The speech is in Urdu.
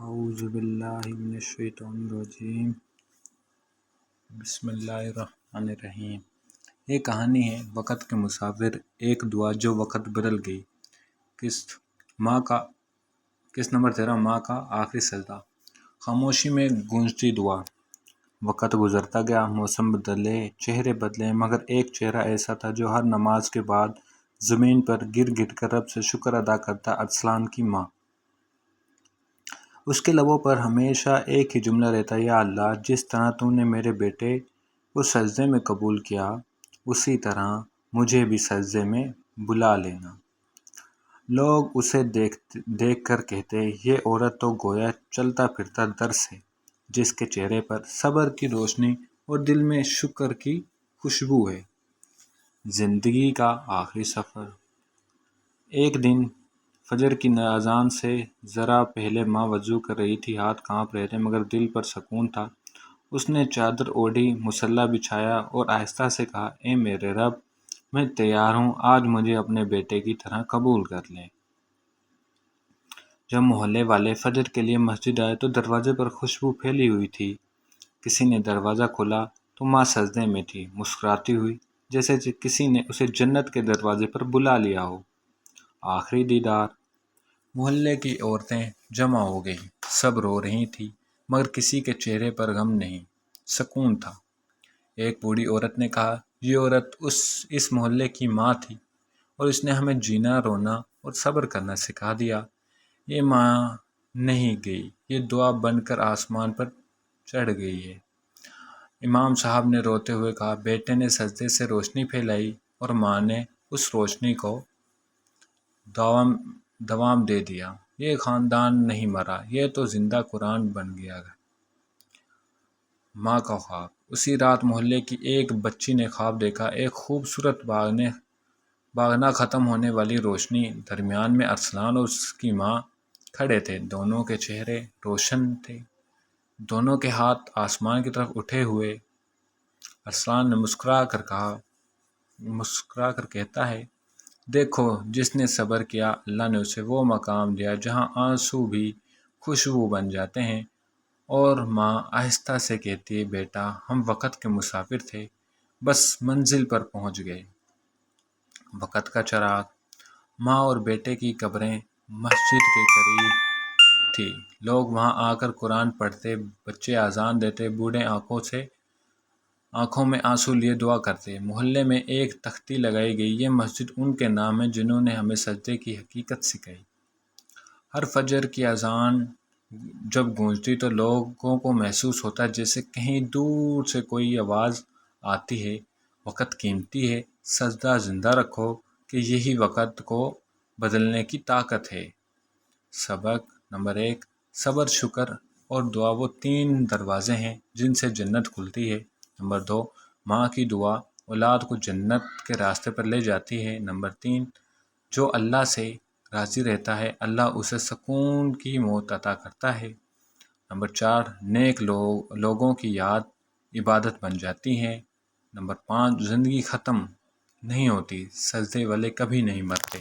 اعوذ باللہ من الشیطان الرجیم بسم اللہ الرحمن الرحیم۔ یہ کہانی ہے وقت کے مسافر، ایک دعا جو وقت بدل گئی۔ قسط نمبر 13 ماں کا آخری سجدہ۔ خاموشی میں گونجتی دعا۔ وقت گزرتا گیا، موسم بدلے، چہرے بدلے، مگر ایک چہرہ ایسا تھا جو ہر نماز کے بعد زمین پر گر گر کر رب سے شکر ادا کرتا، ارسلان کی ماں۔ اس کے لبوں پر ہمیشہ ایک ہی جملہ رہتا، یا اللہ، جس طرح تو نے میرے بیٹے کو سجدے میں قبول کیا، اسی طرح مجھے بھی سجدے میں بلا لینا۔ لوگ اسے دیکھ کر کہتے، یہ عورت تو گویا چلتا پھرتا درس ہے، جس کے چہرے پر صبر کی روشنی اور دل میں شکر کی خوشبو ہے۔ زندگی کا آخری سفر۔ ایک دن فجر کی اذان سے ذرا پہلے ماں وضو کر رہی تھی، ہاتھ کانپ رہے تھے مگر دل پر سکون تھا۔ اس نے چادر اوڑھی، مصلی بچھایا اور آہستہ سے کہا، اے میرے رب، میں تیار ہوں، آج مجھے اپنے بیٹے کی طرح قبول کر لے۔ جب محلے والے فجر کے لیے مسجد آئے تو دروازے پر خوشبو پھیلی ہوئی تھی۔ کسی نے دروازہ کھولا تو ماں سجدے میں تھی، مسکراتی ہوئی، جیسے کسی نے اسے جنت کے دروازے پر بلا لیا ہو۔ آخری دیدار۔ محلے کی عورتیں جمع ہو گئیں، سب رو رہی تھیں مگر کسی کے چہرے پر غم نہیں، سکون تھا۔ ایک بوڑھی عورت نے کہا، یہ عورت اس محلے کی ماں تھی اور اس نے ہمیں جینا، رونا اور صبر کرنا سکھا دیا۔ یہ ماں نہیں گئی، یہ دعا بن کر آسمان پر چڑھ گئی ہے۔ امام صاحب نے روتے ہوئے کہا، بیٹے نے سجدے سے روشنی پھیلائی اور ماں نے اس روشنی کو دوام دے دیا۔ یہ خاندان نہیں مرا، یہ تو زندہ قرآن بن گیا۔ ماں کا خواب۔ اسی رات محلے کی ایک بچی نے خواب دیکھا، ایک خوبصورت باغ نہ ختم ہونے والی روشنی، درمیان میں ارسلان اور اس کی ماں کھڑے تھے، دونوں کے چہرے روشن تھے، دونوں کے ہاتھ آسمان کی طرف اٹھے ہوئے۔ ارسلان نے مسکرا کر کہتا ہے، دیکھو، جس نے صبر کیا، اللہ نے اسے وہ مقام دیا جہاں آنسو بھی خوشبو بن جاتے ہیں۔ اور ماں آہستہ سے کہتی ہے، بیٹا، ہم وقت کے مسافر تھے، بس منزل پر پہنچ گئے۔ وقت کا چراغ۔ ماں اور بیٹے کی قبریں مسجد کے قریب تھی، لوگ وہاں آ کر قرآن پڑھتے، بچے اذان دیتے، بوڑھے آنکھوں میں آنسو لیے دعا کرتے۔ محلے میں ایک تختی لگائی گئی، یہ مسجد ان کے نام ہے جنہوں نے ہمیں سجدے کی حقیقت سکھائی۔ ہر فجر کی اذان جب گونجتی تو لوگوں کو محسوس ہوتا جیسے کہیں دور سے کوئی آواز آتی ہے، وقت قیمتی ہے، سجدہ زندہ رکھو کہ یہی وقت کو بدلنے کی طاقت ہے۔ سبق نمبر 1، صبر، شکر اور دعا وہ 3 دروازے ہیں جن سے جنت کھلتی ہے۔ نمبر 2، ماں کی دعا اولاد کو جنت کے راستے پر لے جاتی ہے۔ نمبر 3، جو اللہ سے راضی رہتا ہے، اللہ اسے سکون کی موت عطا کرتا ہے۔ نمبر 4، نیک لوگوں کی یاد عبادت بن جاتی ہے۔ نمبر 5، زندگی ختم نہیں ہوتی، سجدے والے کبھی نہیں مرتے۔